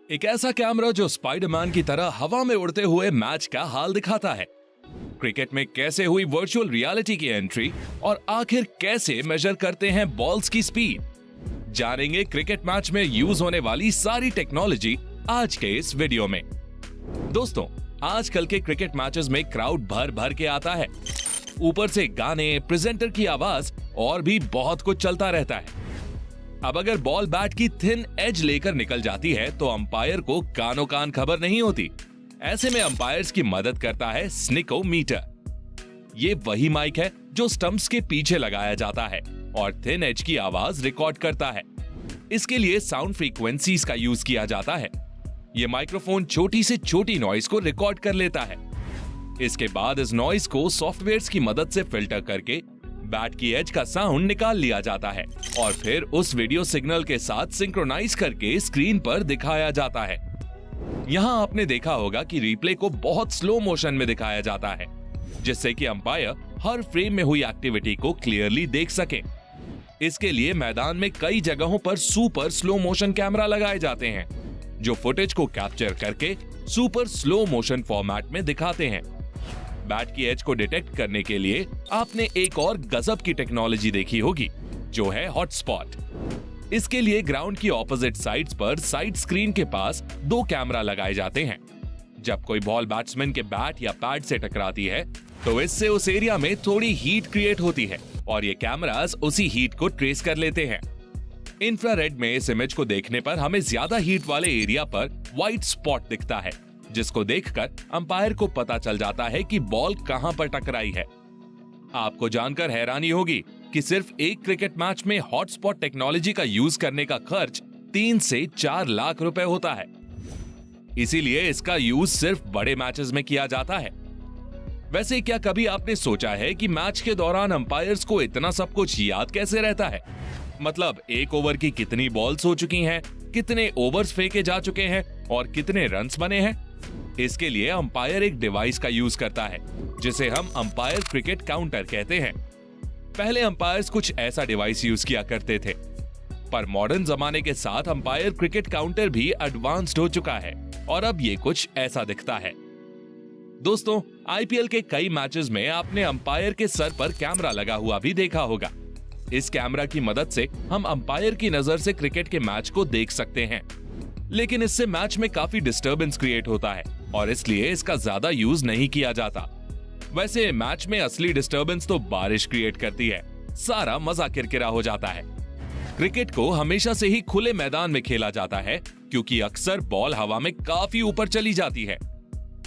एक ऐसा कैमरा जो स्पाइडरमैन की तरह हवा में उड़ते हुए मैच का हाल दिखाता है। क्रिकेट में कैसे हुई वर्चुअल रियलिटी की एंट्री और आखिर कैसे मेजर करते हैं बॉल्स की स्पीड, जानेंगे क्रिकेट मैच में यूज होने वाली सारी टेक्नोलॉजी आज के इस वीडियो में। दोस्तों, आजकल के क्रिकेट मैचेस में क्राउड भर भर के आता है। ऊपर से गाने, प्रेजेंटर की आवाज और भी बहुत कुछ चलता रहता है। अब अगर बॉल बैट की थिन एज लेकर निकल जाती है तो अंपायर को कानो कान खबर नहीं होती। ऐसे में अंपायर्स की मदद करता है स्निकोमीटर। ये वही माइक है जो स्टंप्स के पीछे लगाया जाता है और थिन एज की आवाज रिकॉर्ड करता है। इसके लिए साउंड फ्रीक्वेंसीज का यूज किया जाता है। ये माइक्रोफोन छोटी से छोटी नॉइज को रिकॉर्ड कर लेता है। इसके बाद इस नॉइज को सॉफ्टवेयर्स की मदद से फिल्टर करके बैट की एज का साउंड निकाल लिया जाता है और फिर उस वीडियो सिग्नल के साथ सिंक्रोनाइज करके स्क्रीन पर दिखाया जाता है। यहाँ आपने देखा होगा कि रिप्ले को बहुत स्लो मोशन में दिखाया जाता है, जिससे कि अंपायर हर फ्रेम में हुई एक्टिविटी को क्लियरली देख सके। इसके लिए मैदान में कई जगहों पर सुपर स्लो मोशन कैमरा लगाए जाते हैं, जो फुटेज को कैप्चर करके सुपर स्लो मोशन फॉर्मेट में दिखाते हैं। बैट की एज को डिटेक्ट करने के लिए आपने एक और गजब की टेक्नोलॉजी देखी होगी, जो है हॉटस्पॉट। इसके लिए ग्राउंड की ऑपोजिट साइड्स पर साइड स्क्रीन के पास 2 कैमरा लगाए जाते हैं। जब कोई बॉल बैट्समैन के बैट या पैड से टकराती है तो इससे उस एरिया में थोड़ी हीट क्रिएट होती है और ये कैमरास उसी हीट को ट्रेस कर लेते हैं। इंफ्रारेड में इस इमेज को देखने पर हमें ज्यादा हीट वाले एरिया पर व्हाइट स्पॉट दिखता है, जिसको देखकर अंपायर को पता चल जाता है कि बॉल कहां पर टकराई है। आपको जानकर हैरानी होगी कि सिर्फ एक क्रिकेट मैच में हॉटस्पॉट टेक्नोलॉजी का यूज करने का खर्च 3 से 4 लाख रुपए होता है। इसीलिए इसका यूज सिर्फ बड़े मैचेस में किया जाता है। वैसे क्या कभी आपने सोचा है कि मैच के दौरान अंपायर्स को इतना सब कुछ याद कैसे रहता है? मतलब एक ओवर की कितनी बॉल्स हो चुकी हैं, कितने ओवर्स फेंके जा चुके हैं और कितने रन्स बने हैं? इसके लिए अंपायर एक डिवाइस का यूज करता है, जिसे हम अंपायर क्रिकेट काउंटर कहते हैं। पहले अंपायर्स कुछ ऐसा डिवाइस यूज किया करते थे, पर मॉडर्न जमाने के साथ अंपायर क्रिकेट काउंटर भी एडवांस्ड हो चुका है और अब ये कुछ ऐसा दिखता है। दोस्तों, आईपीएल के कई मैचेस में आपने अंपायर के सर पर कैमरा लगा हुआ भी देखा होगा। इस कैमरा की मदद से हम अंपायर की नजर से क्रिकेट के मैच को देख सकते हैं, लेकिन इससे मैच में काफी डिस्टर्बेंस क्रिएट होता है और इसलिए इसका ज्यादा यूज नहीं किया जाता। वैसे मैच में असली डिस्टर्बेंस तो बारिश क्रिएट करती है, सारा मजा किरकिरा हो जाता है। क्रिकेट को हमेशा से ही खुले मैदान में खेला जाता है, क्योंकि अक्सर बॉल हवा में काफी ऊपर चली जाती है।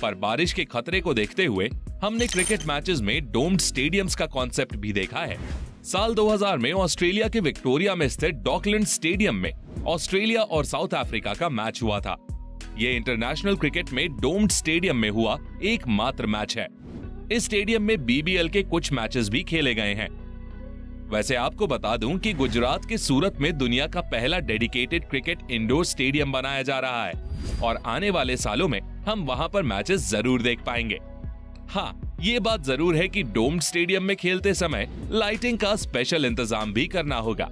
पर बारिश के खतरे को देखते हुए हमने क्रिकेट मैचेस में डोम्ड स्टेडियम्स का कॉन्सेप्ट भी देखा है। साल 2000 में ऑस्ट्रेलिया के विक्टोरिया में स्थित डॉकलैंड स्टेडियम में ऑस्ट्रेलिया और साउथ अफ्रीका का मैच हुआ था। ये इंटरनेशनल क्रिकेट में डोम्ड स्टेडियम में हुआ एकमात्र मैच है। इस स्टेडियम में बीबीएल के कुछ मैचेस भी खेले गए हैं। वैसे आपको बता दूं कि गुजरात के सूरत में दुनिया का पहला डेडिकेटेड क्रिकेट इंडोर स्टेडियम बनाया जा रहा है और आने वाले सालों में हम वहां पर मैचेस जरूर देख पाएंगे। हाँ, ये बात जरूर है कि डोम्ड स्टेडियम में खेलते समय लाइटिंग का स्पेशल इंतजाम भी करना होगा।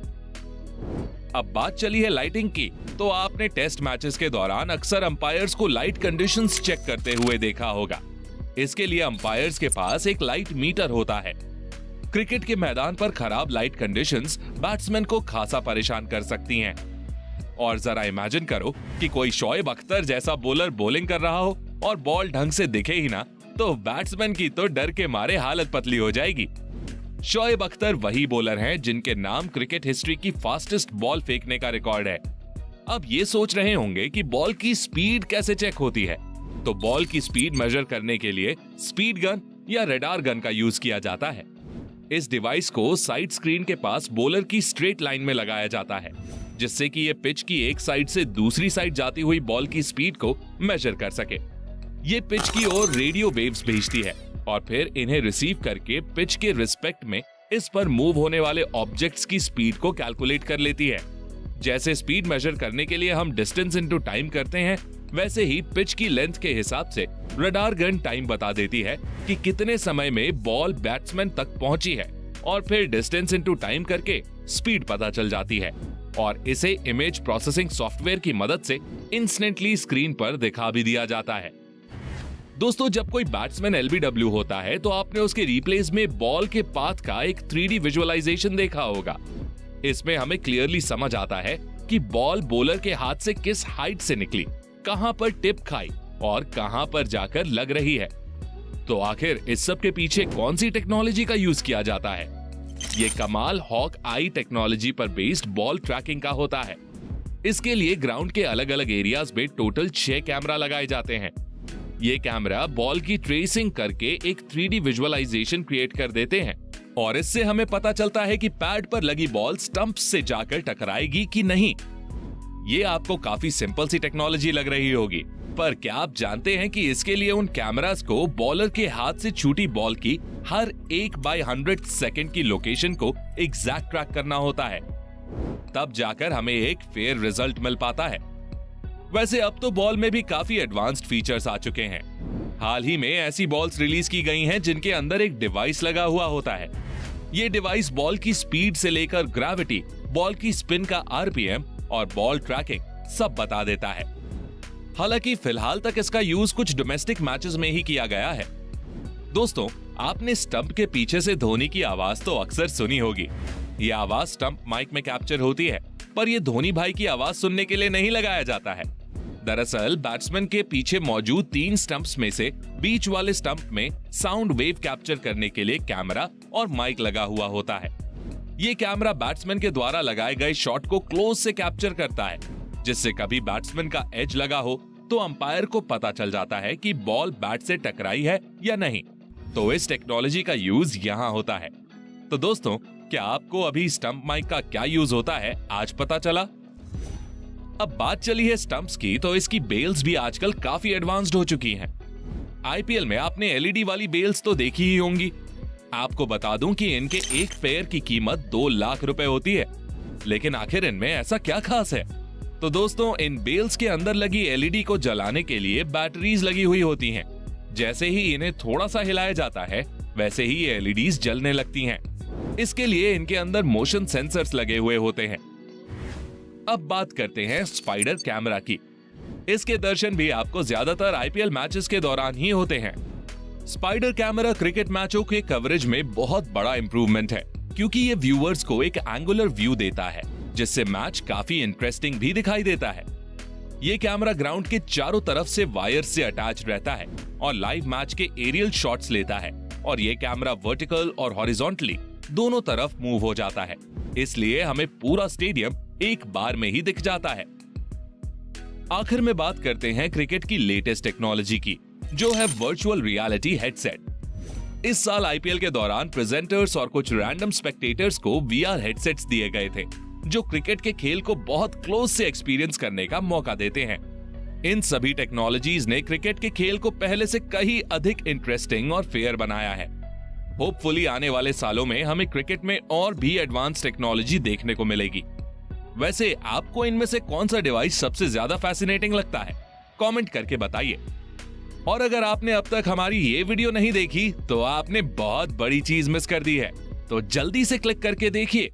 अब बात चली है लाइटिंग की, तो आपने टेस्ट मैचेस के दौरान अक्सर अंपायर्स को लाइट कंडीशंस चेक करते हुए देखा होगा। इसके लिए अंपायर्स के पास एक लाइट मीटर होता है। क्रिकेट के मैदान पर खराब लाइट कंडीशंस बैट्समैन को खासा परेशान कर सकती हैं। और जरा इमेजिन करो कि कोई शोएब अख्तर जैसा बॉलर बॉलिंग कर रहा हो और बॉल ढंग से दिखे ही ना, तो बैट्समैन की तो डर के मारे हालत पतली हो जाएगी। शोएब अख्तर वही बॉलर हैं जिनके नाम क्रिकेट हिस्ट्री की फास्टेस्ट बॉल फेंकने का रिकॉर्ड है। अब ये सोच रहे होंगे कि बॉल की स्पीड कैसे चेक होती है, तो बॉल की स्पीड मेजर करने के लिए स्पीड गन या रडार गन का यूज किया जाता है। इस डिवाइस को साइड स्क्रीन के पास बॉलर की स्ट्रेट लाइन में लगाया जाता है, जिससे कि ये पिच की एक साइड से दूसरी साइड जाती हुई बॉल की स्पीड को मेजर कर सके। ये पिच की ओर रेडियो वेव्स भेजती है और फिर इन्हें रिसीव करके पिच के रिस्पेक्ट में इस पर मूव होने वाले ऑब्जेक्ट्स की स्पीड को कैलकुलेट कर लेती है। जैसे स्पीड मेजर करने के लिए हम डिस्टेंस इनटू टाइम करते हैं, वैसे ही पिच की लेंथ के हिसाब से रडार गन टाइम बता देती है कि कितने समय में बॉल बैट्समैन तक पहुंची है और फिर डिस्टेंस इनटू टाइम करके स्पीड पता चल जाती है। और इसे इमेज प्रोसेसिंग सॉफ्टवेयर की मदद से इंस्टेंटली स्क्रीन पर दिखा भी दिया जाता है। दोस्तों, जब कोई बैट्समैन एलबीडब्ल्यू होता है तो आपने उसके रिप्लेस में बॉल के पाथ का एक 3D विजुअलाइजेशन देखा होगा। इसमें हमें क्लियरली समझ आता है कि बॉल बॉलर के हाथ से किस हाइट से निकली, कहां पर टिप खाई और कहां पर जाकर लग रही है। तो आखिर इस सब के पीछे कौन सी टेक्नोलॉजी का यूज किया जाता है? ये कमाल हॉक आई टेक्नोलॉजी पर बेस्ड बॉल ट्रैकिंग का होता है। इसके लिए ग्राउंड के अलग अलग एरियाज में टोटल 6 कैमरा लगाए जाते हैं। ये कैमरा बॉल की ट्रेसिंग करके एक 3D विजुअलाइजेशन क्रिएट कर देते हैं और इससे हमें पता चलता है कि पैड पर लगी बॉल स्टंप से जाकर टकराएगी कि नहीं। ये आपको काफी सिंपल सी टेक्नोलॉजी लग रही होगी, पर क्या आप जानते हैं कि इसके लिए उन कैमरास को बॉलर के हाथ से छूटी बॉल की हर 1/100 सेकंड की लोकेशन को एग्जैक्ट ट्रैक करना होता है, तब जाकर हमें एक फेयर रिजल्ट मिल पाता है। वैसे अब तो बॉल में भी काफी एडवांस्ड फीचर्स आ चुके हैं। हाल ही में ऐसी बॉल्स रिलीज की गई हैं जिनके अंदर एक डिवाइस लगा हुआ होता है। ये डिवाइस बॉल की स्पीड से लेकर ग्रेविटी, बॉल की स्पिन का आरपीएम और बॉल ट्रैकिंग सब बता देता है। हालांकि फिलहाल तक इसका यूज कुछ डोमेस्टिक मैचेस में ही किया गया है। दोस्तों, आपने स्टंप के पीछे से धोनी की आवाज तो अक्सर सुनी होगी। ये आवाज स्टंप माइक में कैप्चर होती है, पर यह धोनी भाई की आवाज सुनने के लिए नहीं लगाया जाता है। दरअसल बैट्समैन के पीछे मौजूद 3 स्टंप्स में से बीच वाले स्टंप में साउंड वेव कैप्चर करने के लिए कैमरा और माइक लगा हुआ होता है। ये कैमरा बैट्समैन के द्वारा लगाए गए शॉट को क्लोज से कैप्चर करता है, जिससे कभी बैट्समैन का एज लगा हो तो अंपायर को पता चल जाता है कि बॉल बैट से टकराई है या नहीं। तो इस टेक्नोलॉजी का यूज यहाँ होता है। तो दोस्तों, क्या आपको अभी स्टंप माइक का क्या यूज होता है आज पता चला? अब बात चली है स्टंप्स की, तो इसकी बेल्स भी आजकल काफी एडवांस्ड हो चुकी हैं। आईपीएल में आपने एलईडी वाली बेल्स तो देखी ही होंगी। आपको बता दूं कि इनके एक पेयर की कीमत 2 लाख रुपए होती है। लेकिन आखिर इनमें ऐसा क्या खास है? तो दोस्तों, इन बेल्स के अंदर लगी एलईडी को जलाने के लिए बैटरीज लगी हुई होती हैं। जैसे ही इन्हें थोड़ा सा हिलाया जाता है, वैसे ही ये एलईडीज जलने लगती हैं। इसके लिए इनके अंदर मोशन सेंसर्स लगे हुए होते हैं। अब बात करते हैं स्पाइडर कैमरा की। इसके दर्शन भी आपको ज्यादातर आईपीएल मैचेस के दौरान ही होते हैं। स्पाइडर कैमरा क्रिकेट मैचों के कवरेज में बहुत बड़ा इंप्रूवमेंट है, क्योंकि ये व्यूअर्स को एक एंगुलर व्यू देता है, जिससे मैच काफी इंटरेस्टिंग भी दिखाई देता है। ये कैमरा ग्राउंड के चारों तरफ से वायर से अटैच रहता है और लाइव मैच के एरियल शॉट्स लेता है, और ये कैमरा वर्टिकल और हॉरिजॉन्टली दोनों तरफ मूव हो जाता है। इसलिए हमें पूरा स्टेडियम एक बार में ही दिख जाता है। आखिर में बात करते हैं क्रिकेट की लेटेस्ट टेक्नोलॉजी की, जो है वर्चुअल रियलिटी हेडसेट। इस साल आईपीएल के दौरान प्रेजेंटर्स और कुछ रैंडम स्पेक्टेटर्स को वीआर हेडसेट्स दिए गए थे, जो क्रिकेट के खेल को बहुत क्लोज से एक्सपीरियंस करने का मौका देते हैं। इन सभी टेक्नोलॉजीज ने क्रिकेट के खेल को पहले से कहीं अधिक इंटरेस्टिंग और फेयर बनाया है। होपफुली आने वाले सालों में हमें क्रिकेट में और भी एडवांस टेक्नोलॉजी देखने को मिलेगी। वैसे आपको इनमें से कौन सा डिवाइस सबसे ज्यादा फैसिनेटिंग लगता है? कमेंट करके बताइए। और अगर आपने अब तक हमारी ये वीडियो नहीं देखी तो आपने बहुत बड़ी चीज मिस कर दी है, तो जल्दी से क्लिक करके देखिए